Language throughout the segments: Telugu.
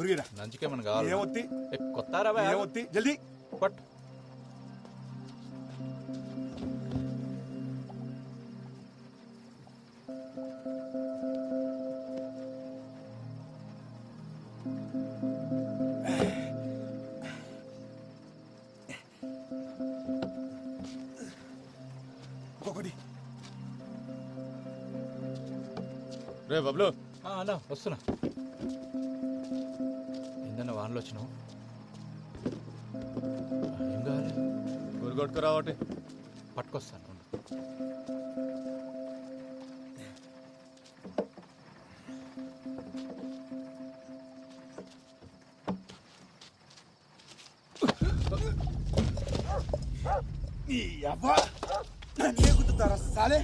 గురిగిరా నంచుకేమన్నా కావాలి? ఏమొత్తి కొత్త రవా ఏమొత్తి జల్దీ పట్. ఒక్కొక్కటి రే బబ్లు, అన్నా వస్తున్నా. ఏందన్నా వానలో వచ్చినావు? ఏం కావాలి? ఊరు కొట్టుకురా ఒకటి. పట్టుకొస్తాను. ఈ అవ్వ నన్నే గుద్దుతారా సాలే.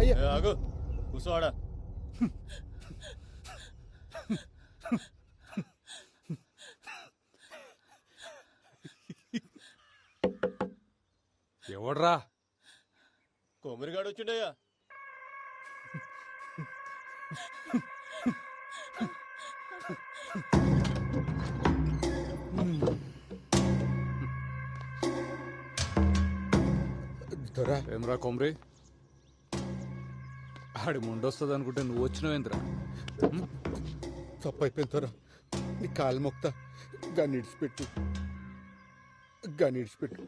ఏ, ఆగు, కూర్చోవాడా. ఎవడ్రా? కొమ్మరిగాడు వచ్చిండయ్యా. దొరా ఏమ్రా కొమ్రి, ఆడి ముండొస్తుంది అనుకుంటే నువ్వు వచ్చినవేంద్రా? తప్పైపోయింది దొరా, నీ కాలు మొక్తా. గాని ఇడిచిపెట్టు, గాని ఇడిచిపెట్టు.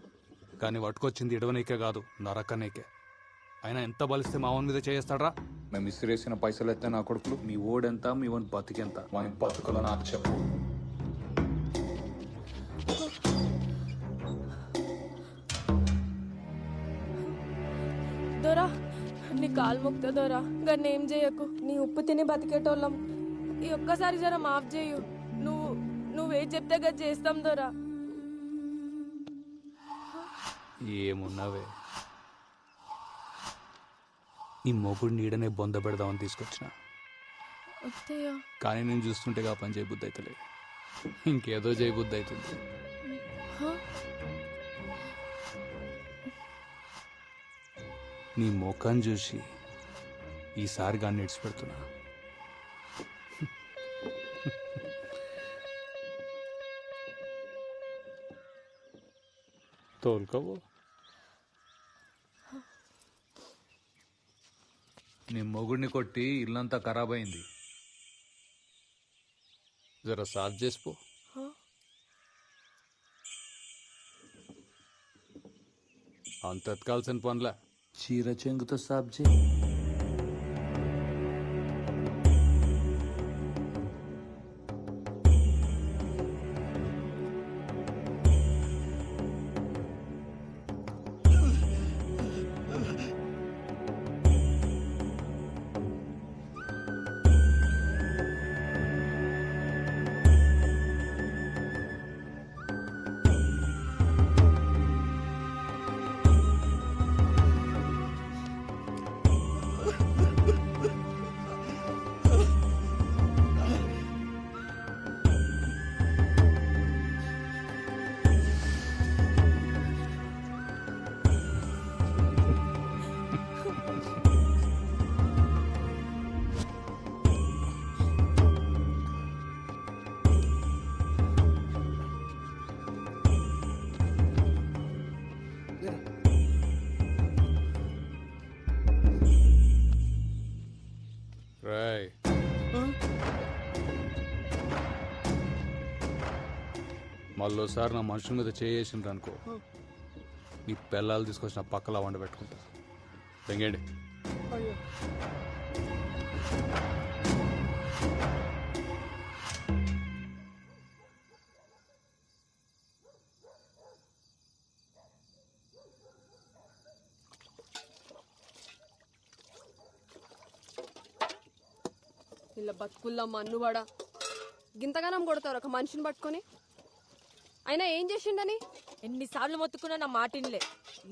కానీ పట్టుకొచ్చింది ఇడవనీకే కాదు, నరకనీకే. అయినా ఎంత బలిస్తే మా ఓన్ మీద చేస్తాడ్రా? మేము ఇసిరేసిన పైసలు ఎత్తే నా కొడుకులు, మీ ఓడెంత, మీ ఓన్ బతికెంత, వాని బతుకులో నాకు చెప్పు. దొరా నీ కాలు మొక్తా దొరా, గన్నేం ఏం చేయకు. నీ ఉప్పు తిని బతికేటోళ్ళం. ఈ ఒక్కసారి జర మాఫ్ చేయు. నువ్వేం చెప్తే గది చేస్తాం దొరా. ఏమున్నావే, నీ మొగుడు నీడనే బొంద పెడదామని తీసుకొచ్చిన. అత్తయ్య కానీ నేను చూస్తుంటే ఆ పని చేయబుద్ధి అవుతలే, ఇంకేదో చేయబుద్ధి అవుతుంది. నీ ముఖం చూసి ఈసారి గాన్ని ఇడిచిపెడుతున్నా. తోలుకోవు. నీ మొగుడిని కొట్టి ఇల్లంతా ఖరాబ్ అయింది, జర సాఫ్ చేసిపో. అంత ఎత్కాల్సిన పనులా, చీర చెంగుతో సాఫ్ చేయి. మళ్ళోసారి నా మనుషుల మీద చేసిండ్రు అనుకో, నీ పిల్లలు తీసుకొచ్చిన పక్కలా వండ పెట్టుకుంటా. తెంగండి. ఇలా బతుకుల్లా మన్నువాడా గింతగానం కొడతారు ఒక మనిషిని పట్టుకొని. అయినా ఏం చేసిండని? ఎన్నిసార్లు మొత్తుకున్నా నా మాటిన్లే.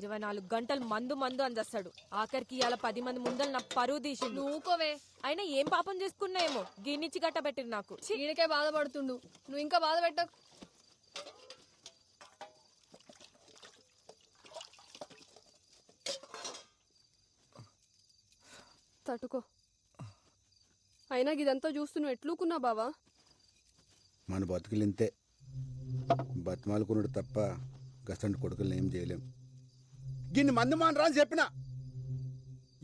24 గంటలు మందు మందు అందేస్తాడు. ఆఖరికి ఇవాళ 10 మంది ముందర నా పరువు తీసి నువ్వుకోవే, అయినా ఏం పాపం చేసుకున్నాయేమో గిన్నిచ్చి గట్టబెట్టిరు నాకు. ఛీ! ఈయనకే బాధపడుతుండు, నువ్వు ఇంకా బాధ పెట్టకు. తట్టుకో. అయినా ఇదంతా చూస్తూ నువ్వు ఎట్లుకున్నా బావా? మన బతుకులింతే, బతిమాలుకున్నాడు తప్ప గసంటి కొడుకులను ఏం చేయలేం. గిన్ని మంది మానరా అని చెప్పిన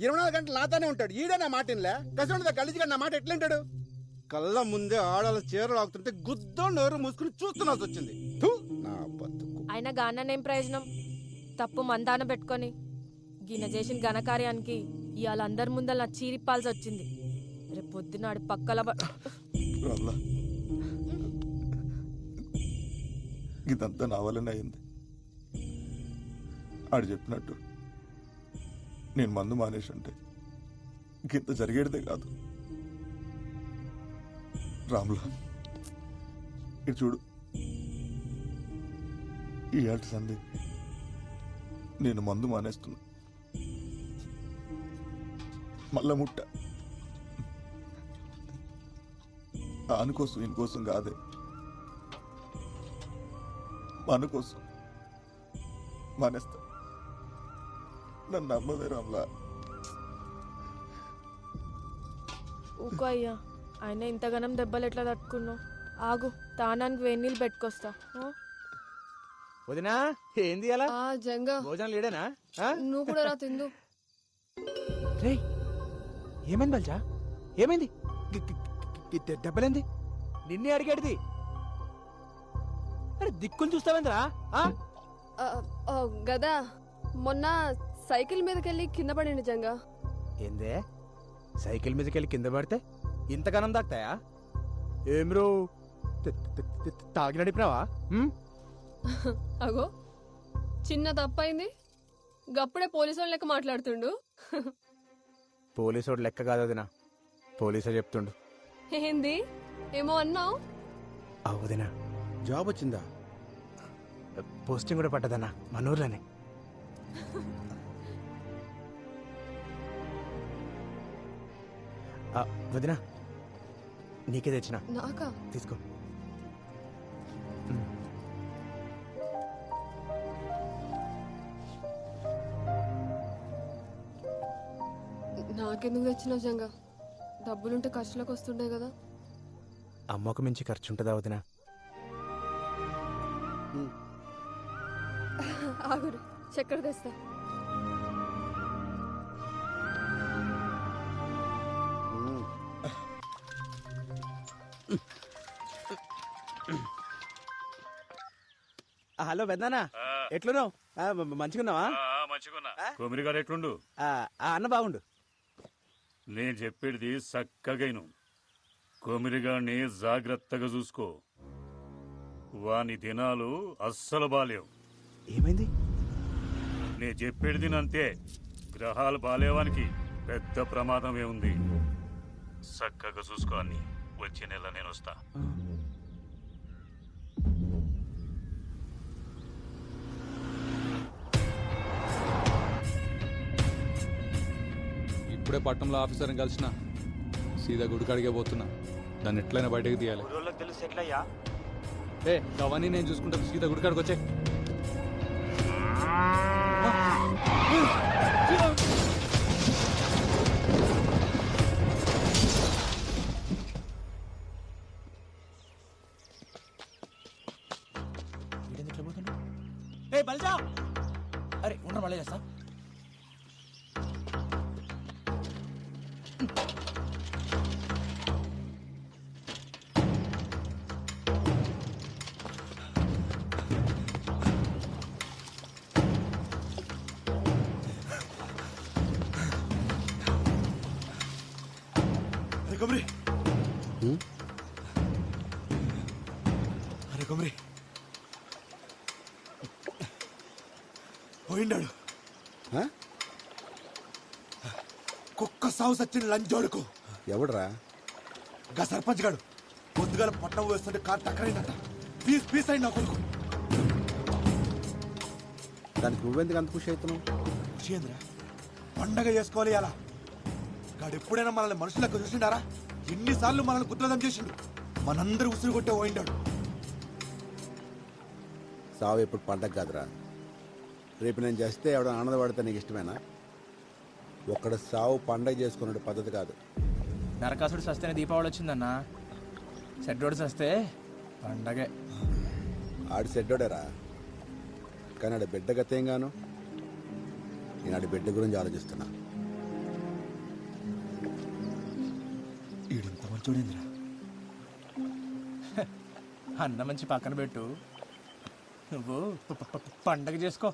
24 గంటలు నాతోనే ఉంటాడు. ఈడే నా మాట ఇన్లే. గసంటి గలీజిగా నా మాట ఎట్లుంటాడు? కళ్ళ ముందే ఆడాల చీరలు ఆగుతుంటే గుద్దో నోరు మూసుకుని చూస్తున్నాల్సి వచ్చింది. థు, నా బతుకు. అయినా గాననేం ప్రయోజనం? తప్పు మందాన పెట్టుకొని గిన్నె చేసిన ఘనకార్యానికి ఇవాళ అందరి ముందర నా చీరిప్పాల్సి వచ్చింది. రేపు పొద్దునాడు పక్కల రామ్లా, ఇదంతా నా వల్లనే అయింది. ఆడు చెప్పినట్టు నేను మందు మానేసి ఉంటే ఇంత జరిగేదే కాదు. రామ్లా, ఇటు చూడు, ఈ ఆట సంధి నేను మందు మానేస్తున్నా. మళ్ళా ముట్ట ఆనుకోసం ఇంకోసం కాదే, మన కోసం మానేస్తా. నన్ను నమ్మదే రామ్లా. ఊకో అయ్యా, ఆయన ఇంతగానం దెబ్బలు ఎట్లా తట్టుకున్నావు? ఆగు, తానానికి వేడి నీళ్ళు పెట్టుకొస్తా. ఆ? వదినా, ఏంది అలా ఆ జంగా, భోజనం లేడేనా? నువ్వు కూడా రా తిందు. రే, ఏమైంది బల్జా? ఏమైంది? దెబ్బలేంది? నిన్నే అడిగాడిది. అరే దిక్కులు చూస్తావేంద్రా? గదా, మొన్న సైకిల్ మీదకెళ్ళి కింద పడింది జంగా. ఏందే, సైకిల్ మీదకెళ్ళి కింద పడితే ఇంతగానం దాక్తాయా? ఏమ్రో తాగి నడిపినావా? అగో, చిన్న తప్పైంది, గప్పుడే పోలీసు వాళ్ళ లెక్క మాట్లాడుతుండు. పోలీసోడు లెక్క కాదు వదినా, పోలీసే చెప్తుండు. ఏంది ఏమో అన్నావు? వదినా, జాబ్ వచ్చిందా? పోస్టింగ్ కూడా పట్టదన్నా మన ఊర్లోనే. వదినా, నీకే తెచ్చిన, నాకా? తీసుకో. నాకెందుకు తెచ్చినావు జంగా? డబ్బులుంటే ఖర్చులకు వస్తుండే కదా. అమ్మకు మించి ఖర్చు ఉంటుందా వదినా? ఆగురు, చక్కెర తెస్తా. హలో పెద్దనా, ఎట్లున్నావు? మంచిగున్నావా? కొమిరిగాడు ఎట్లుండు? అన్న బాగుండు. నేను చెప్పేది చక్కగైను. కొమిరిగాడిని జాగ్రత్తగా చూసుకో. వాని దినాలు అస్సలు బాలేవు. ఏమైంది? నే చెప్పేది అంతే. గ్రహాలు బాలేవానికి పెద్ద ప్రమాదం ఏముంది. చక్కగా చూసుకో అన్ని. వచ్చే నెల నేను వస్తా. ఇప్పుడే పట్టణంలో ఆఫీసర్ని కలిసిన సీదా గుడికాడికే పోతున్నా. దాన్ని ఎట్లయినా బయటకు తీయాలి. తెలుసు ఎట్లయ్యా? అవన్నీ నేను చూసుకుంటాను. సీదా గుడికాడికి వచ్చే. బల్జా, అరే ఉండరు మళ్ళీ చేస్తా. అరే కొమరి, పోయిండాడు. కుక్క సాగు సచ్చిన లంచోడుకు. ఎవడరా? గా సర్పంచ్ గాడు పొద్దుగాల పట్నం వేస్తుంటే కారు టక్కరైందట. పీస్ పీస్ అయింది నా కొడుకు. దానికి నువ్వెందుకు అంత ఖుషి అవుతున్నావు? విషయేంద్ర పండగ చేసుకోవాలి అలా గాడు ఎప్పుడైనా మనల్ని మనుషులకు చూసిండారా? ఎన్నిసార్లు మనల్ని కుట్రదం చేసిండు. మనందరూ ఉసురు కొట్టే పోయిండాడు. సావు ఎప్పుడు పండగ కాదురా. రేపు నేను చేస్తే ఎవడ ఆనందపడితే నీకు ఇష్టమేనా? ఒక్కడ సావు పండగ చేసుకునే పద్ధతి కాదు. నరకాసుడు సస్తేనే దీపావళి వచ్చిందన్న. సెడ్రోడు సస్తే పండగే. ఆడి సెడ్డోడేరా, కానీ ఆడి బిడ్డ గతేంగాను. నేను ఆడి బిడ్డ గురించి ఆలోచిస్తున్నా. ఈడింత మంచోడేంద్ర. అన్న మంచి పక్కన పెట్టు, నువ్వు పండగ చేసుకో.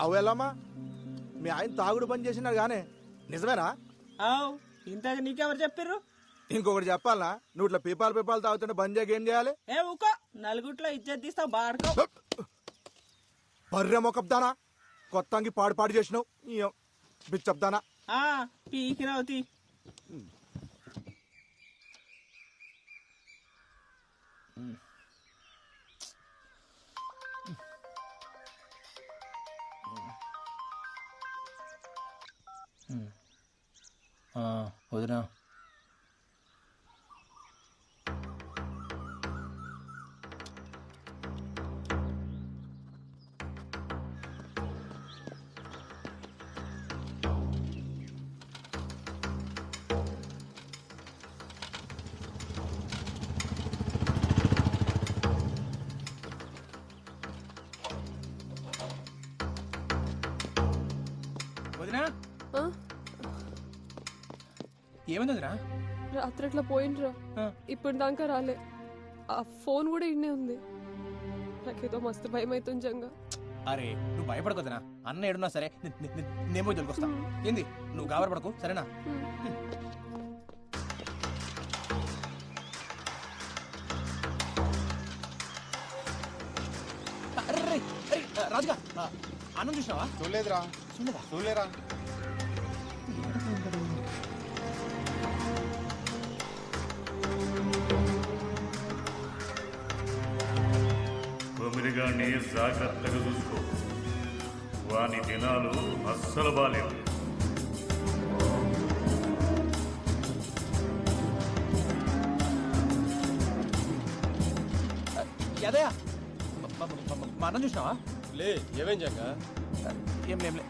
అవు ఎలామా, మీ ఆయన తాగుడు బంద్ చేసినారు గానే, నిజమేనా? ఇంతకు నీకెవరు చెప్పిర్రు? ఇంకొకటి చెప్పాలనా? నువ్వు ఇట్లా పీపాలు తాగుతుంటే బంద్ చేయక ఏం చేయాలి? ఏ ఊకో, నలుగుట్లో ఇజ్జత్ తీస్తావు బాడుకో. బర్రె మొకబ్దానా, కొత్తంగి పాడు చేసినావు బిచ్చబ్దానా. పీకినవుతి. వదినా, వదినా ఏమైంది వదినా? రాత్రి అట్లా పోయిండ్రా, ఇప్పుడు దాకా రాలే. ఆ ఫోన్ కూడా ఇన్నే ఉంది. నాకేదో మస్తు భయం అవుతుంది జంగా. అరే నువ్వు భయపడకొద్దునా, అన్న ఏడున్నా సరే నేను పోయి దొరికొస్తా. ఏంది నువ్వు గాబరపడకు, సరేనా? రాజుగా అన్నం చూసినావా? చూడలేదురా. చూడలేరా? కొమిరిగాన్ని జాగ్రత్తగా చూసుకో. వాని దినాలు అస్సలు బాలేవు. అదయా మా అన్నం చూసినావా? లే, ఏమేం జంగా? ఏం లేంలే.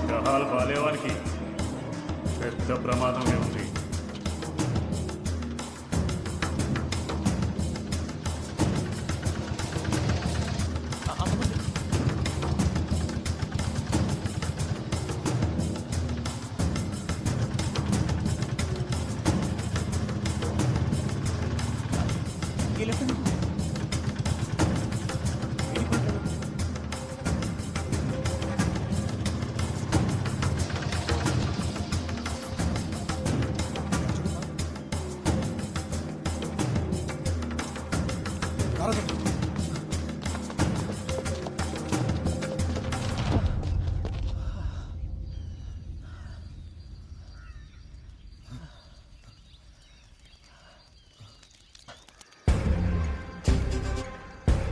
గ్రహాలు బాలేవానికి పెద్ద ప్రమాదమే ఉంది.